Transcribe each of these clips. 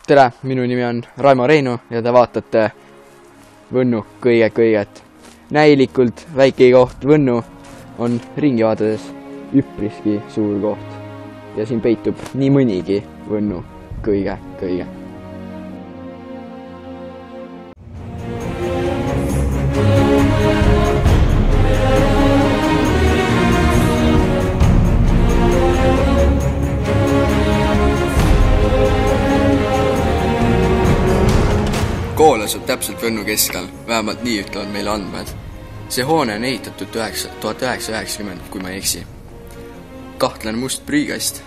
Tere, minu nimi on Raimo Reinu ja te vaatate Võnnu kõiget. Näilikult väike koht Võnnu on ringi vaatades üpriski suur koht ja siin peitub nii mõnigi Võnnu kõige. Kool asub täpselt Võnnu keskel, vähemalt nii ütlevad meile andmed. See hoone on ehitatud 1990, kui ma ei eksi. Kahtlane must prügikast.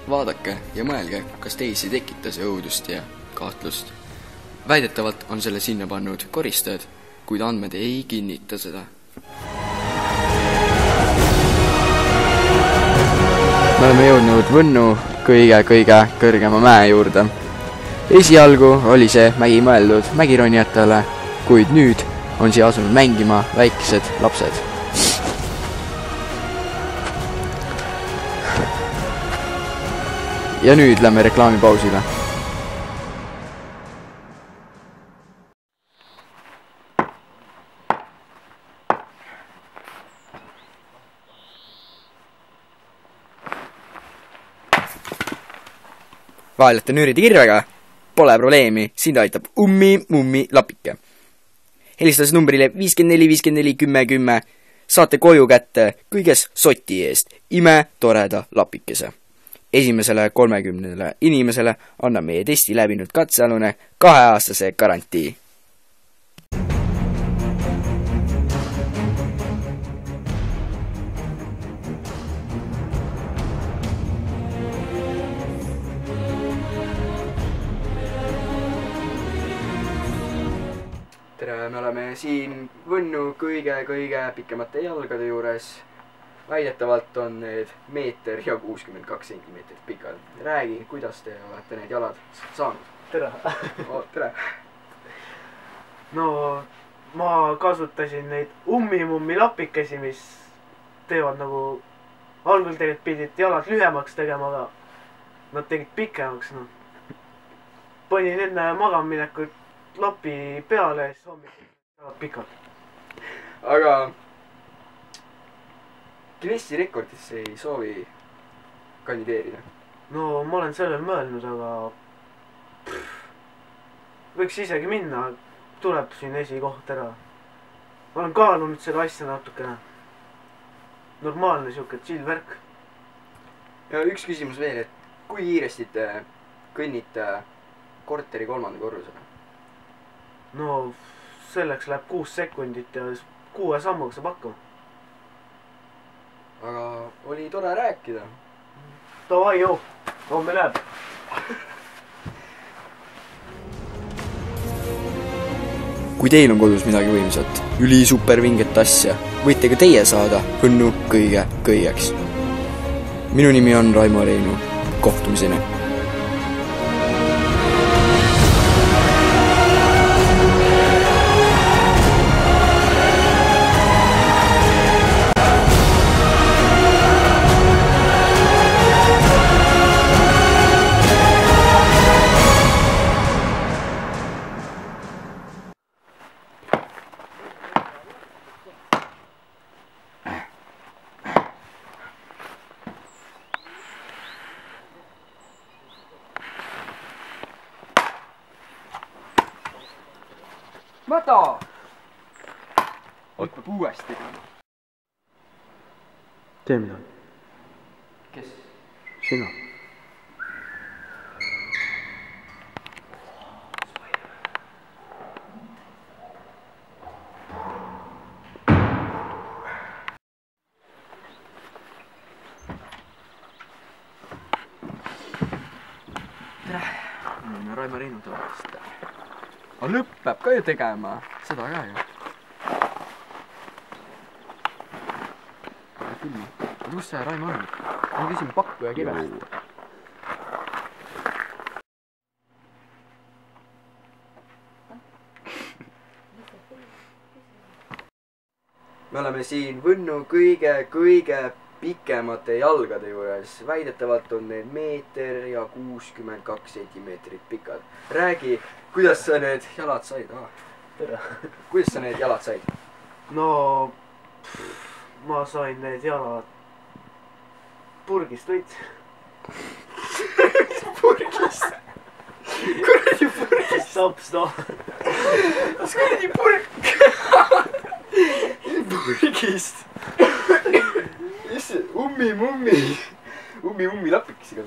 Vaadake ja mõelge, kas teisi tekita see õudust ja kahtlust. Väidetavalt on selle sinna pannud koristajad, kuid andmed ei kinnita seda. Me oleme jõudnud Võnnu kõige kõrgema mäe juurde. Esialgu oli see mägi mõeldud mägironijatele, kuid nüüd on siia asunud mängima väikesed lapsed. Ja nüüd lähme reklaamipausile. Vahelete nüüride kirvega? Pole probleemi, sind aitab ummi lapike. Helistades numbrile 54541010 saate koju kätte kõiges soti eest imetoreda lapikese. Esimesele 30 inimesele annab meie testi läbinud katsealune 2-aastase garantii. Tere, me oleme siin Võnnu kõige pikemate jalgade juures. Väidetavalt on need 1 ja 62 centimeetrit pikad. Räägi, kuidas te olete need jalad saanud? Tere! Tere! No, ma kasutasin neid ummi lapikesi, mis teevad nagu... Algul tegelikult pidid jalad lühemaks tegema, aga nad tegid pikemaks. No. Panin enne magaminekut lapi peale ja siis hommikul jalad pikad. Aga... Guinessi rekordisse ei soovi kandideerida? No, ma olen sellel mõelnud, aga... Võiks isegi minna, tuleb siin esikoht ära. Ma olen kaalunud seda asja natukene. Normaalne siuke chill värk. Ja üks küsimus veel, et kui kiiresti te kõnnite korteri 3. korrusele? No, selleks läheb 6 sekundit ja 6 sammuga saab hakkama. Aga oli tore rääkida. Davai, joo, homme läheb. Kui teil on kodus midagi võimsat, üli super vinget asja, võite ka teie saada Võnnu kõigeks. Minu nimi on Raimo Reinu. Kohtumiseni! Mata! Võtpab uuesti. Tee midagi. Kes? Sina. Tere! Raimo Reinu tavalist. Aga lõpp peab ka ju tegema. Seda ka ju. Aga kus see Raimo on? Ma küsin pakkuja kirjast. Me oleme siin Võnnu kõige pikemate jalgade juures. Väidetavalt on need 1,62 sentimeetrit pikad. Räägi, kuidas sa need jalad said? Kuidas sa need jalad said? No, ma sain need jalad purgist võits. Purgist? Kuradi purgist? Saps, noh. Kas kuradi purg? Purgist. Ummi-mummi lapikesega.